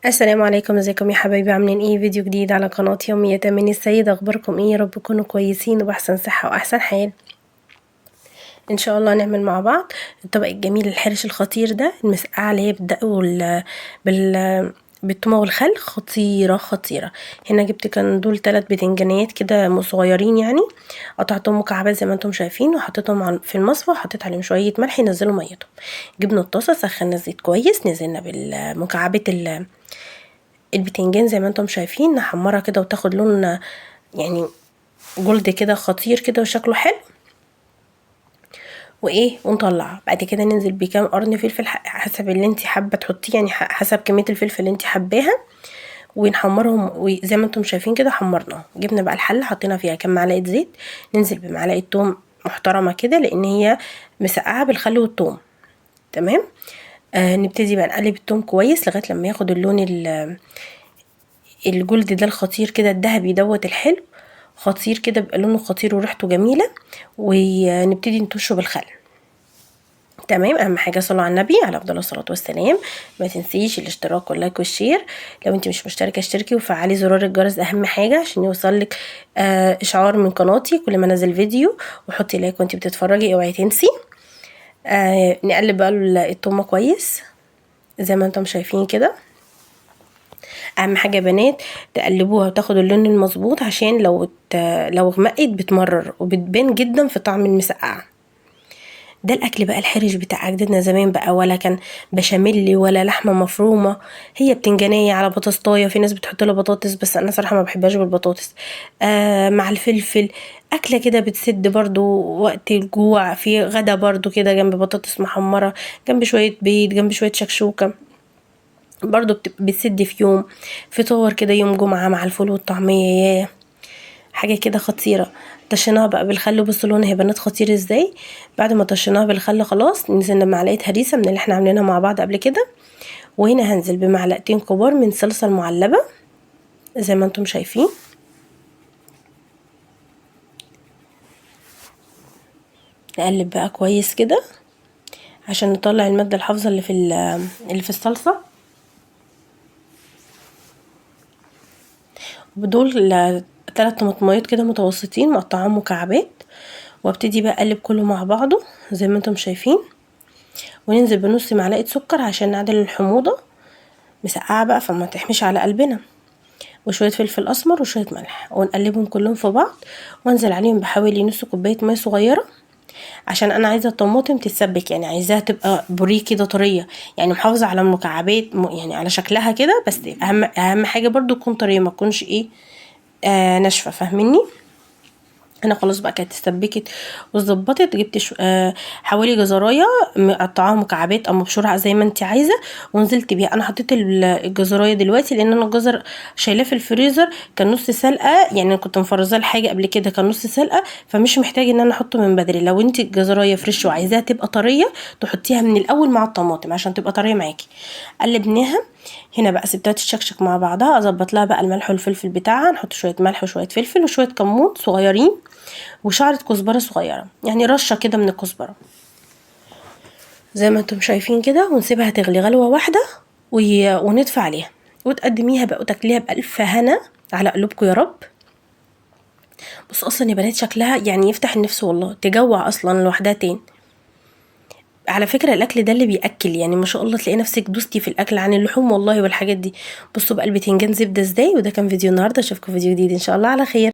السلام عليكم، ازيكم يا حبايبي؟ عاملين ايه؟ فيديو جديد على قناة يوميات من السيد. اخباركم ايه؟ يا رب تكونوا كويسين وباحسن صحة واحسن حال. ان شاء الله نعمل مع بعض الطبق الجميل الحرش الخطير ده، المسقعة اللي هي بالثومة والخل. خطيرة خطيرة. هنا جبت كان دول 3 بتنجانيات كده صغيرين، يعني قطعتهم مكعبات زي ما انتم شايفين، وحطيتهم في المصفى، وحطيت عليهم شوية ملح ينزلوا ميتهم. جبنا الطاسة، سخنا الزيت كويس، نزلنا بالمكعبات البتنجان زي ما انتم شايفين، نحمرها كده وتاخد لون يعني جلد كده خطير كده وشكله حلو. ونطلعها بعد كده. ننزل بكام قرن فلفل حسب اللي انت حابه تحطيه، يعني حسب كميه الفلفل اللي انت حباها، ونحمرهم. وزي ما انتم شايفين كده حمرناهم. جبنا بقى الحله، حطينا فيها كام معلقه زيت، ننزل بمعلقه توم محترمه كده، لان هي مسقعه بالخل والثوم. تمام. نبتدي بقى نقلب الثوم كويس لغايه لما ياخد اللون الجلد ده الخطير كده، الذهبي دوت الحلو خطير كده، بيبقى لونه خطير وريحته جميله. ونبتدي نطشه بالخل. تمام. اهم حاجه صلوا على النبي على افضل الصلاه والسلام. ما تنسيش الاشتراك واللايك والشير. لو انت مش مشتركه اشتركي وفعلي زرار الجرس، اهم حاجه عشان يوصلك اشعار من قناتي كل ما انزل فيديو. وحطي لايك وانت بتتفرجي، اوعي تنسي. نقلب بقى التومه كويس زي ما انتم شايفين كده. اهم حاجه يا بنات تقلبوها وتاخد اللون المظبوط، عشان لو غمقت بتمرر وبتبان جدا في طعم المسقعه. ده الاكل بقى الحرج بتاع اجدادنا زمان بقى، ولا كان بشاميل ولا لحمه مفرومه، هي بتنجانيه على بطاطايه. في ناس بتحط لها بطاطس، بس انا صراحه ما بحبهاش بالبطاطس. مع الفلفل. اكله كده بتسد برضو وقت الجوع، في غدا برضو كده جنب بطاطس محمره، جنب شويه بيض، جنب شويه شكشوكه، برضو بتسد في يوم فطار كده، يوم جمعة مع الفول والطعمية. ياه، حاجة كده خطيرة. طشيناها بقى بالخل، بصوا لونها يا بنات خطير ازاي. بعد ما طشيناها بالخل خلاص، نزلنا بمعلقة هريسة من اللي احنا عاملينها مع بعض قبل كده. وهنا هنزل بمعلقتين كبار من صلصة المعلبة زي ما انتم شايفين. نقلب بقى كويس كده عشان نطلع المادة الحافظة اللي في الصلصة. بدول 3 طماطميات كده متوسطين مقطعاهم مكعبات. وابتدي بقى اقلب كله مع بعضه زي ما انتم شايفين. وننزل بنص معلقه سكر عشان نعدل الحموضه، مسقعه بقى فما تحمش على قلبنا. وشويه فلفل اسمر وشويه ملح، ونقلبهم كلهم في بعض. وانزل عليهم بحوالي نص كوبايه ميه صغيره، عشان انا عايزه الطماطم تتسبك، يعني عايزاها تبقى بوريه كده طريه، يعني محافظه على المكعبات يعني على شكلها كده، بس اهم حاجه برضو تكون طريه، ما تكونش ناشفه. فاهميني؟ انا خلاص بقى كانت اتسبكت واتظبطت. جبت حوالي جزرايه مقطعاها مكعبات او مبشوره زي ما انت عايزه، ونزلت بيها. انا حطيت الجزرايه دلوقتي لان انا الجزر شايلاه في الفريزر، كان نص سلقه، يعني انا كنت مفرزاه الحاجه قبل كده، كان نص سلقه، فمش محتاج ان انا احطه من بدري. لو انت الجزرايه فريش وعايزاها تبقى طريه، تحطيها من الاول مع الطماطم عشان تبقى طريه معاكي. قلبناها. هنا بقى سبتها تتشكشك مع بعضها، اظبط لها بقى الملح والفلفل بتاعها، نحط شويه ملح وشويه فلفل وشويه كمون صغيرين، وشعرة كزبرة صغيرة، يعني رشة كده من الكزبرة زي ما انتم شايفين كده. ونسيبها تغلي غلوة واحدة ونطفي عليها، وتقدميها بقى وتاكليها بألف هنا على قلوبكم يا رب. بص اصلا يا بنات شكلها يعني يفتح النفس والله، تجوع اصلا لوحدها تاني. على فكرة الاكل ده اللي بيأكل، يعني ما شاء الله تلاقي نفسك دوستي في الاكل عن اللحوم والله والحاجات دي. بصوا بقى البتنجان زبدة ازاي. وده كان فيديو النهاردة، اشوفكم فيديو جديد ان شاء الله على خير.